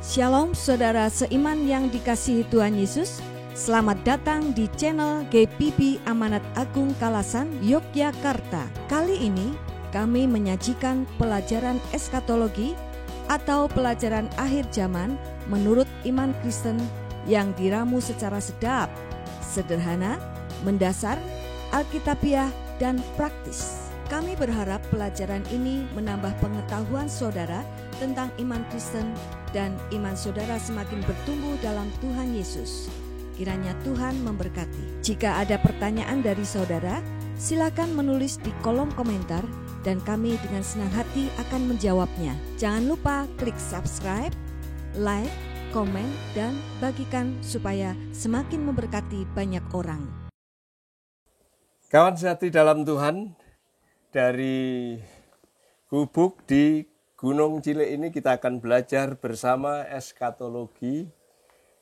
Shalom saudara seiman yang dikasihi Tuhan Yesus. Selamat datang di channel GPB Amanat Agung Kalasan, Yogyakarta. Kali ini kami menyajikan pelajaran eskatologi atau pelajaran akhir zaman menurut iman Kristen yang diramu secara sedap, sederhana, mendasar, alkitabiah, dan praktis. Kami berharap pelajaran ini menambah pengetahuan saudara tentang iman Kristen dan iman saudara semakin bertumbuh dalam Tuhan Yesus. Kiranya Tuhan memberkati. Jika ada pertanyaan dari saudara, silakan menulis di kolom komentar dan kami dengan senang hati akan menjawabnya. Jangan lupa klik subscribe, like, komen, dan bagikan supaya semakin memberkati banyak orang. Kawan sejati dalam Tuhan, dari gubuk di Gunung Cilik ini kita akan belajar bersama eskatologi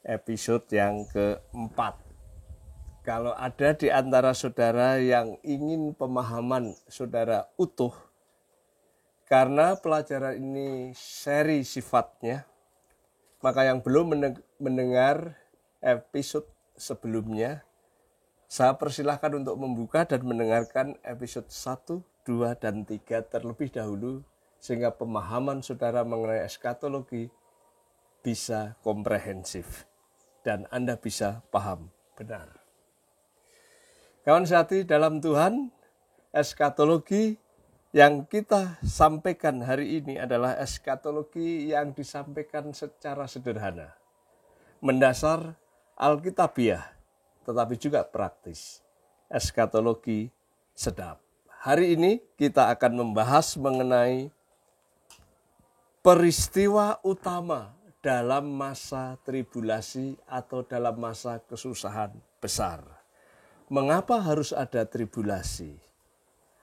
episode yang keempat. Kalau ada di antara saudara yang ingin pemahaman saudara utuh, karena pelajaran ini seri sifatnya, maka yang belum mendengar episode sebelumnya, saya persilahkan untuk membuka dan mendengarkan episode 1, 2, dan 3 terlebih dahulu, sehingga pemahaman saudara mengenai eskatologi bisa komprehensif dan Anda bisa paham benar. Kawan sehati dalam Tuhan, eskatologi yang kita sampaikan hari ini adalah eskatologi yang disampaikan secara sederhana, mendasar, alkitabiah, tetapi juga praktis. Eskatologi sedap. Hari ini kita akan membahas mengenai peristiwa utama dalam masa tribulasi atau dalam masa kesusahan besar. Mengapa harus ada tribulasi?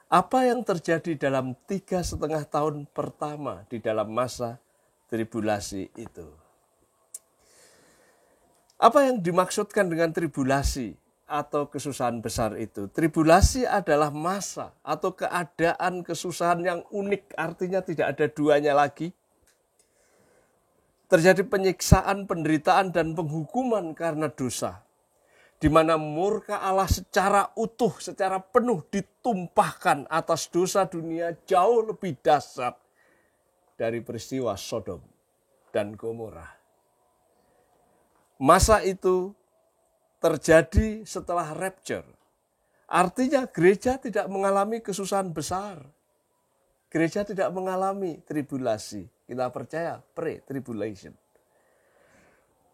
Apa yang terjadi dalam 3,5 tahun pertama di dalam masa tribulasi itu? Apa yang dimaksudkan dengan tribulasi atau kesusahan besar itu? Tribulasi adalah masa atau keadaan kesusahan yang unik, artinya tidak ada duanya lagi. Terjadi penyiksaan, penderitaan, dan penghukuman karena dosa, di mana murka Allah secara utuh, secara penuh ditumpahkan atas dosa dunia jauh lebih dahsyat dari peristiwa Sodom dan Gomora. Masa itu terjadi setelah rapture. Artinya gereja tidak mengalami kesusahan besar. Gereja tidak mengalami tribulasi. Kita percaya pre-tribulation.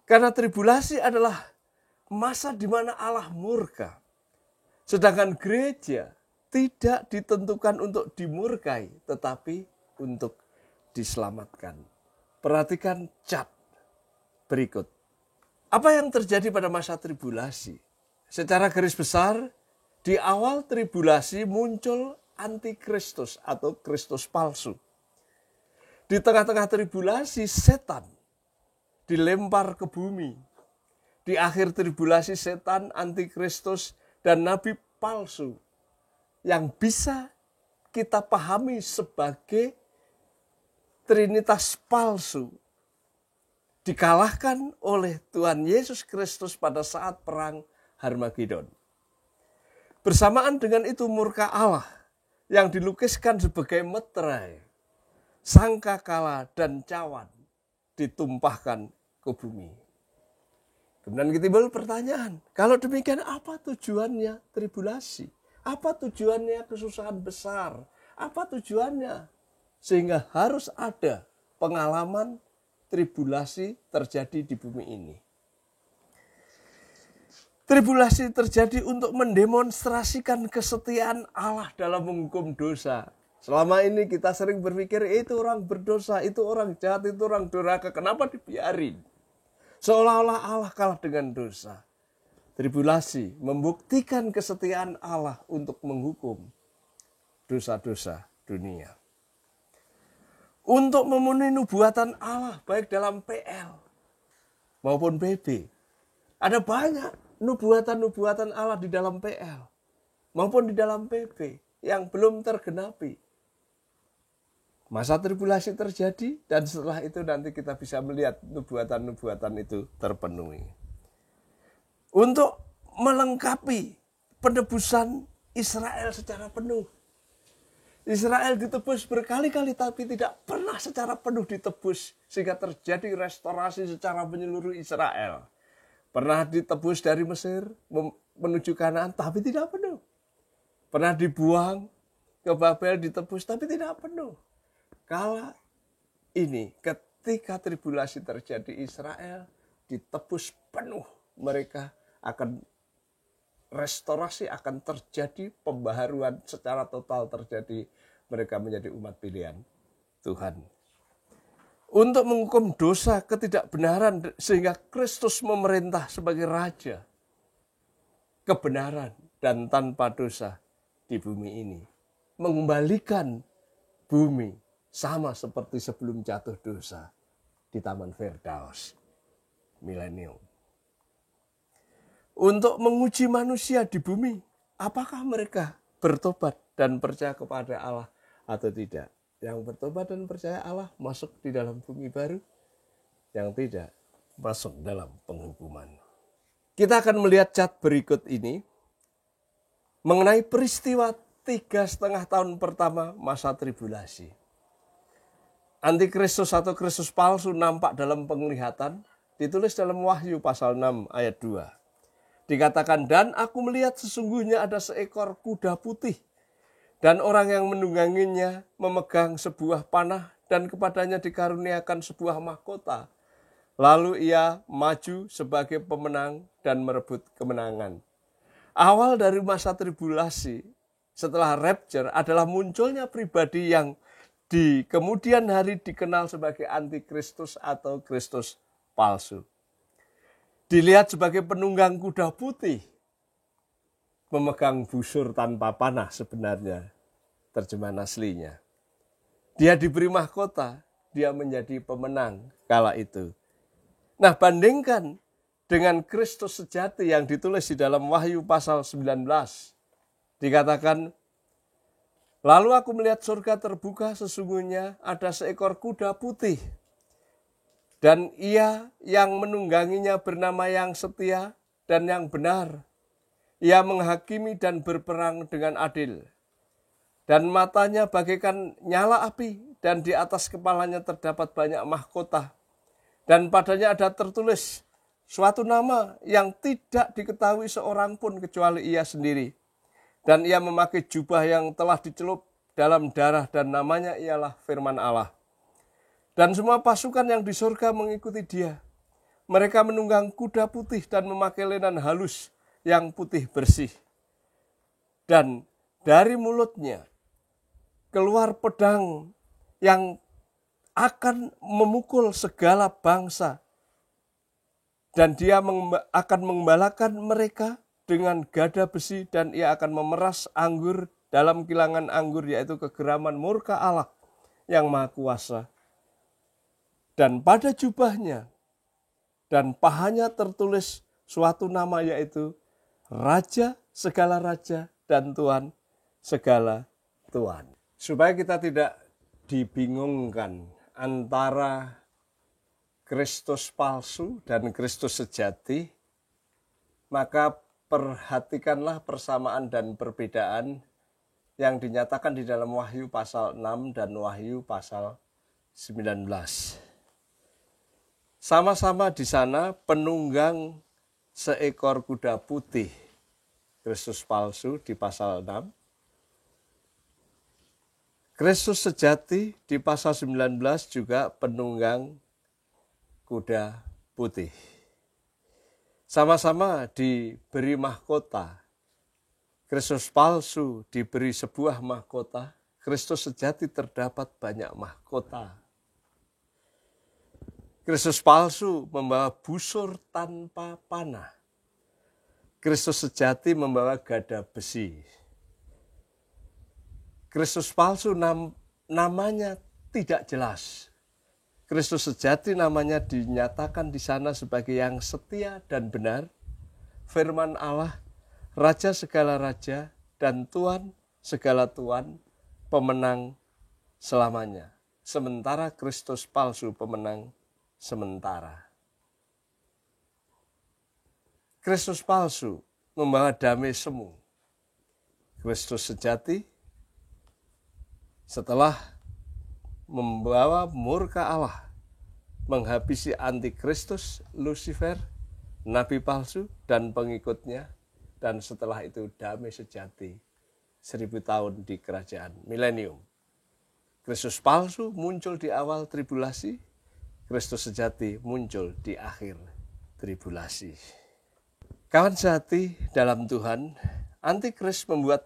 Karena tribulasi adalah masa di mana Allah murka. Sedangkan gereja tidak ditentukan untuk dimurkai, tetapi untuk diselamatkan. Perhatikan cat berikut. Apa yang terjadi pada masa tribulasi? Secara garis besar, di awal tribulasi muncul antikristus atau Kristus palsu. Di tengah-tengah tribulasi, setan dilempar ke bumi. Di akhir tribulasi, setan, antikristus, dan nabi palsu yang bisa kita pahami sebagai trinitas palsu dikalahkan oleh Tuhan Yesus Kristus pada saat perang Harmagedon. Bersamaan dengan itu murka Allah yang dilukiskan sebagai meterai, sangkakala, dan cawan ditumpahkan ke bumi. Kemudian timbul pertanyaan, kalau demikian apa tujuannya tribulasi? Apa tujuannya kesusahan besar? Apa tujuannya? Sehingga harus ada pengalaman tribulasi terjadi di bumi ini. Tribulasi terjadi untuk mendemonstrasikan kesetiaan Allah dalam menghukum dosa. Selama ini kita sering berpikir itu orang berdosa, itu orang jahat, itu orang durhaka. Kenapa dibiarin? Seolah-olah Allah kalah dengan dosa. Tribulasi membuktikan kesetiaan Allah untuk menghukum dosa-dosa dunia. Untuk memenuhi nubuatan Allah baik dalam PL maupun PB. Ada banyak nubuatan-nubuatan Allah di dalam PL maupun di dalam PB yang belum tergenapi. Masa tribulasi terjadi dan setelah itu nanti kita bisa melihat nubuatan-nubuatan itu terpenuhi. Untuk melengkapi penebusan Israel secara penuh. Israel ditebus berkali-kali tapi tidak pernah secara penuh ditebus sehingga terjadi restorasi secara menyeluruh Israel. Pernah ditebus dari Mesir menuju Kanaan tapi tidak penuh. Pernah dibuang ke Babel ditebus tapi tidak penuh. Kala ini ketika tribulasi terjadi Israel ditebus penuh, mereka akan restorasi, akan terjadi pembaharuan secara total terjadi, mereka menjadi umat pilihan Tuhan. Untuk menghukum dosa ketidakbenaran sehingga Kristus memerintah sebagai raja kebenaran dan tanpa dosa di bumi ini. Mengembalikan bumi sama seperti sebelum jatuh dosa di Taman Firdaus milenium. Untuk menguji manusia di bumi, apakah mereka bertobat dan percaya kepada Allah atau tidak. Yang bertobat dan percaya Allah masuk di dalam bumi baru, yang tidak masuk dalam penghukuman. Kita akan melihat cat berikut ini mengenai peristiwa 3,5 tahun pertama masa tribulasi. Antikristus atau Kristus palsu nampak dalam penglihatan, ditulis dalam Wahyu pasal 6 ayat 2. Dikatakan, dan aku melihat sesungguhnya ada seekor kuda putih, dan orang yang menungganginya memegang sebuah panah, dan kepadanya dikaruniakan sebuah mahkota. Lalu ia maju sebagai pemenang dan merebut kemenangan. Awal dari masa tribulasi setelah rapture adalah munculnya pribadi yang di kemudian hari dikenal sebagai antikristus atau Kristus palsu. Dilihat sebagai penunggang kuda putih, memegang busur tanpa panah sebenarnya, terjemahan aslinya. Dia diberi mahkota, dia menjadi pemenang kala itu. Nah, bandingkan dengan Kristus sejati yang ditulis di dalam Wahyu pasal 19. Dikatakan, lalu aku melihat surga terbuka, sesungguhnya ada seekor kuda putih. Dan ia yang menungganginya bernama yang setia dan yang benar. Ia menghakimi dan berperang dengan adil. Dan matanya bagaikan nyala api, dan di atas kepalanya terdapat banyak mahkota. Dan padanya ada tertulis suatu nama yang tidak diketahui seorang pun kecuali ia sendiri. Dan ia memakai jubah yang telah dicelup dalam darah, dan namanya ialah Firman Allah. Dan semua pasukan yang di surga mengikuti dia. Mereka menunggang kuda putih dan memakai lenan halus yang putih bersih. Dan dari mulutnya keluar pedang yang akan memukul segala bangsa. Dan dia akan mengembalakan mereka dengan gada besi, dan ia akan memeras anggur dalam kilangan anggur, yaitu kegeraman murka Allah yang maha kuasa. Dan pada jubahnya dan pahanya tertulis suatu nama, yaitu Raja segala Raja dan Tuhan segala Tuhan. Supaya kita tidak dibingungkan antara Kristus palsu dan Kristus sejati, maka perhatikanlah persamaan dan perbedaan yang dinyatakan di dalam Wahyu pasal 6 dan Wahyu pasal 19. Sama-sama di sana penunggang seekor kuda putih, Kristus palsu di pasal 6. Kristus sejati di pasal 19 juga penunggang kuda putih. Sama-sama diberi mahkota. Kristus palsu diberi sebuah mahkota, Kristus sejati terdapat banyak mahkota. Kristus palsu membawa busur tanpa panah. Kristus sejati membawa gada besi. Kristus palsu namanya tidak jelas. Kristus sejati namanya dinyatakan di sana sebagai yang setia dan benar, Firman Allah, Raja segala Raja dan Tuhan segala Tuhan, pemenang selamanya. sementara Kristus palsu pemenang sementara. Kristus palsu membawa damai semu. Kristus sejati setelah membawa murka Allah, menghabisi antikristus, Lucifer, nabi palsu, dan pengikutnya. Dan setelah itu damai sejati 1000 tahun di kerajaan milenium. Kristus palsu muncul di awal tribulasi, Kristus sejati muncul di akhir tribulasi. Kawan sehati dalam Tuhan, Antikris membuat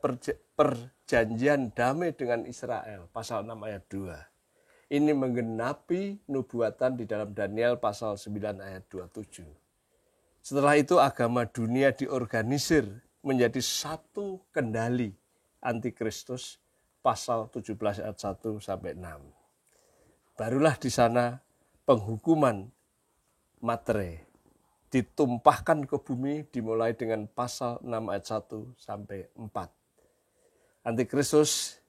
perjanjian damai dengan Israel, pasal 6 ayat 2. Ini menggenapi nubuatan di dalam Daniel pasal 9 ayat 27. Setelah itu agama dunia diorganisir menjadi satu kendali antikristus, pasal 17 ayat 1 sampai 6. Barulah di sana penghukuman materai ditumpahkan ke bumi dimulai dengan pasal 6 ayat 1 sampai 4. Antikristus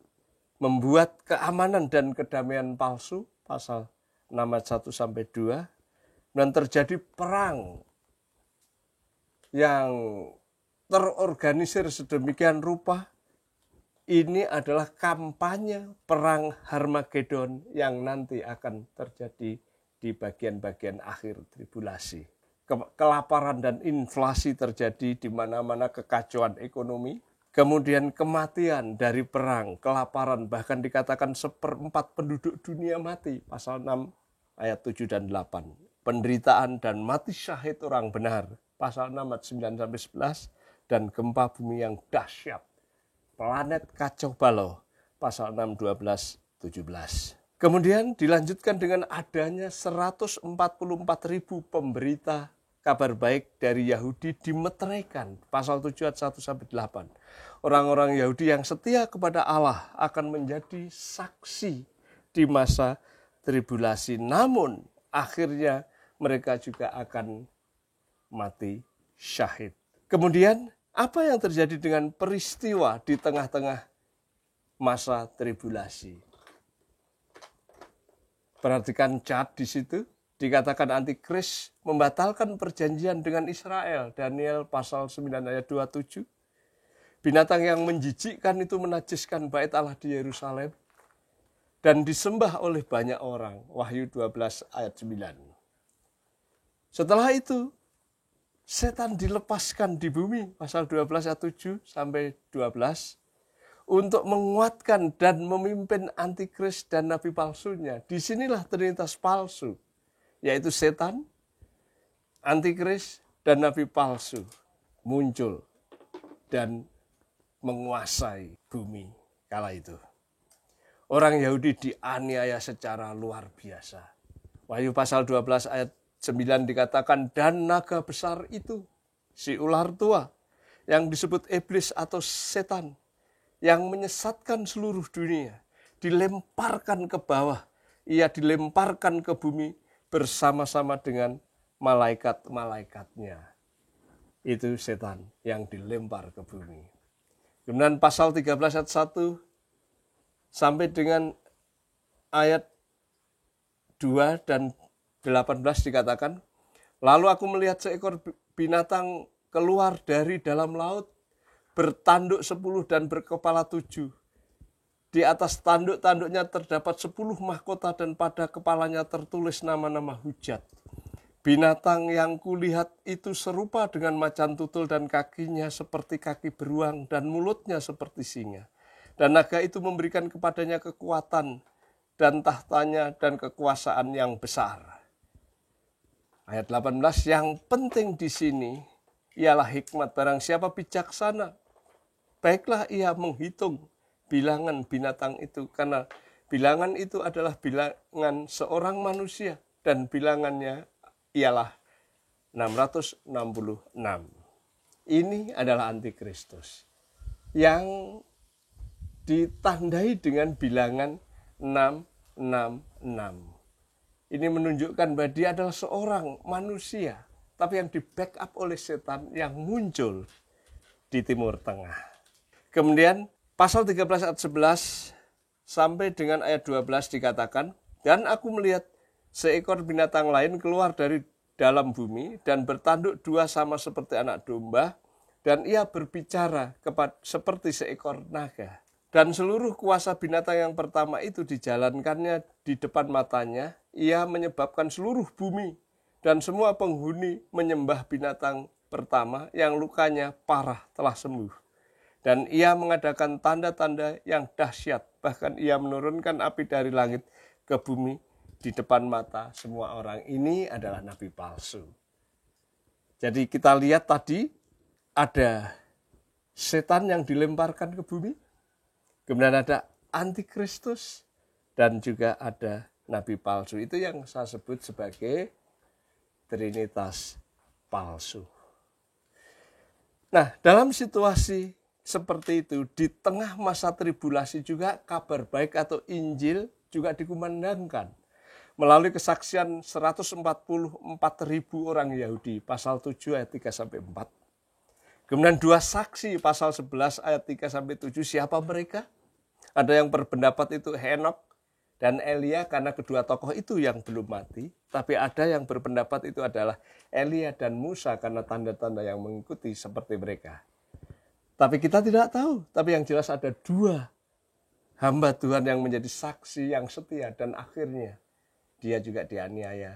membuat keamanan dan kedamaian palsu, pasal 6 ayat 1 sampai 2, dan terjadi perang yang terorganisir sedemikian rupa. Ini adalah kampanye perang Harmagedon yang nanti akan terjadi di bagian-bagian akhir tribulasi. Kelaparan dan inflasi terjadi di mana-mana, kekacauan ekonomi, kemudian kematian dari perang, kelaparan, bahkan dikatakan 1/4 penduduk dunia mati, pasal 6 ayat 7 dan 8. Penderitaan dan mati syahid orang benar, pasal 6 ayat 9 sampai 11, dan gempa bumi yang dahsyat, planet kacau balau, pasal 6 12 17. Kemudian dilanjutkan dengan adanya 144.000 pemberita kabar baik dari Yahudi dimeteraikan, pasal 7 ayat 1 sampai 8. Orang-orang Yahudi yang setia kepada Allah akan menjadi saksi di masa tribulasi, namun akhirnya mereka juga akan mati syahid. Kemudian apa yang terjadi dengan peristiwa di tengah-tengah masa tribulasi? Perhatikan cat di situ, dikatakan antikris membatalkan perjanjian dengan Israel, Daniel pasal 9 ayat 27. Binatang yang menjijikkan itu menajiskan bait Allah di Yerusalem dan disembah oleh banyak orang, Wahyu 12 ayat 9. Setelah itu, setan dilepaskan di bumi, pasal 12 ayat 7 sampai 12, untuk menguatkan dan memimpin antikris dan nabi palsunya. Disinilah trinitas palsu, yaitu setan, antikris, dan nabi palsu muncul dan menguasai bumi kala itu. Orang Yahudi dianiaya secara luar biasa. Wahyu pasal 12 ayat 9 dikatakan, dan naga besar itu, si ular tua, yang disebut iblis atau setan, yang menyesatkan seluruh dunia, dilemparkan ke bawah. Ia dilemparkan ke bumi bersama-sama dengan malaikat-malaikatnya. Itu setan yang dilempar ke bumi. Kemudian pasal 13 ayat 1 sampai dengan ayat 2 dan 18 dikatakan, lalu aku melihat seekor binatang keluar dari dalam laut, bertanduk 10 dan berkepala 7. Di atas tanduk-tanduknya terdapat 10 mahkota dan pada kepalanya tertulis nama-nama hujat. Binatang yang kulihat itu serupa dengan macan tutul dan kakinya seperti kaki beruang dan mulutnya seperti singa. Dan naga itu memberikan kepadanya kekuatan dan tahtanya dan kekuasaan yang besar. Ayat 18, yang penting di sini ialah hikmat. Barang siapa bijaksana, baiklah ia menghitung bilangan binatang itu, karena bilangan itu adalah bilangan seorang manusia dan bilangannya ialah 666. Ini adalah antikristus yang ditandai dengan bilangan 666. Ini menunjukkan bahwa dia adalah seorang manusia, tapi yang di-backup oleh setan yang muncul di Timur Tengah. Kemudian pasal 13 ayat 11 sampai dengan ayat 12 dikatakan, Dan aku melihat seekor binatang lain keluar dari dalam bumi dan bertanduk dua sama seperti anak domba, dan ia berbicara seperti seekor naga. Dan seluruh kuasa binatang yang pertama itu dijalankannya di depan matanya. Ia menyebabkan seluruh bumi dan semua penghuni menyembah binatang pertama yang lukanya parah telah sembuh. Dan ia mengadakan tanda-tanda yang dahsyat. Bahkan ia menurunkan api dari langit ke bumi di depan mata semua orang. Ini adalah nabi palsu. Jadi kita lihat tadi ada setan yang dilemparkan ke bumi. Kemudian ada antikristus dan juga ada nabi palsu. Itu yang saya sebut sebagai trinitas palsu. Nah, dalam situasi seperti itu, di tengah masa tribulasi juga kabar baik atau Injil juga dikumandangkan melalui kesaksian 144.000 orang Yahudi, pasal 7 ayat 3-4. Kemudian dua saksi, pasal 11 ayat 3-7, siapa mereka? Ada yang berpendapat itu Henok dan Elia, karena kedua tokoh itu yang belum mati. Tapi ada yang berpendapat itu adalah Elia dan Musa, karena tanda-tanda yang mengikuti seperti mereka. Tapi kita tidak tahu. Tapi yang jelas ada dua hamba Tuhan yang menjadi saksi yang setia. Dan akhirnya dia juga dianiaya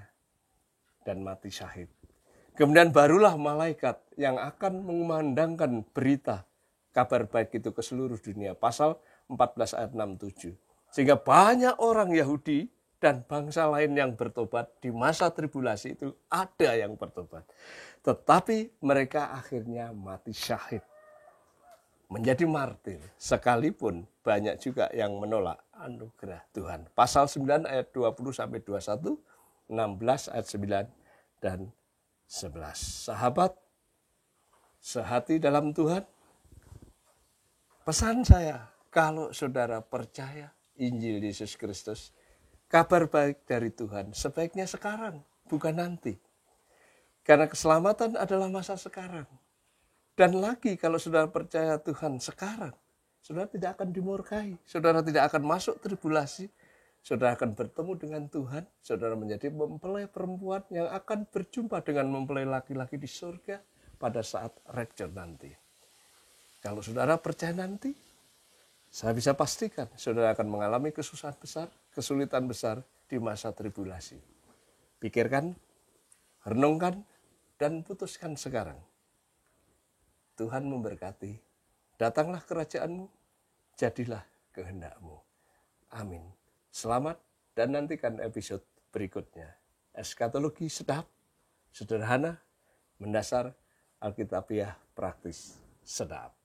dan mati syahid. Kemudian barulah malaikat yang akan mengumandangkan berita kabar baik itu ke seluruh dunia. Pasal 14 ayat 6-7. Sehingga banyak orang Yahudi dan bangsa lain yang bertobat di masa tribulasi itu ada yang bertobat. Tetapi mereka akhirnya mati syahid. Menjadi martir, sekalipun banyak juga yang menolak anugerah Tuhan. Pasal 9 ayat 20-21, 16 ayat 9 dan 11. Sahabat, sehati dalam Tuhan, pesan saya, kalau saudara percaya Injil Yesus Kristus, kabar baik dari Tuhan, sebaiknya sekarang, bukan nanti. Karena keselamatan adalah masa sekarang. Dan lagi kalau saudara percaya Tuhan sekarang, saudara tidak akan dimurkai, saudara tidak akan masuk tribulasi, saudara akan bertemu dengan Tuhan, saudara menjadi mempelai perempuan yang akan berjumpa dengan mempelai laki-laki di surga pada saat rapture nanti. Kalau saudara percaya nanti, saya bisa pastikan saudara akan mengalami kesusahan besar, kesulitan besar di masa tribulasi. Pikirkan, renungkan, dan putuskan sekarang. Tuhan memberkati. Datanglah kerajaan-Mu, jadilah kehendak-Mu. Amin. Selamat dan nantikan episode berikutnya. Eskatologi sedap, sederhana, mendasar, alkitabiah praktis sedap.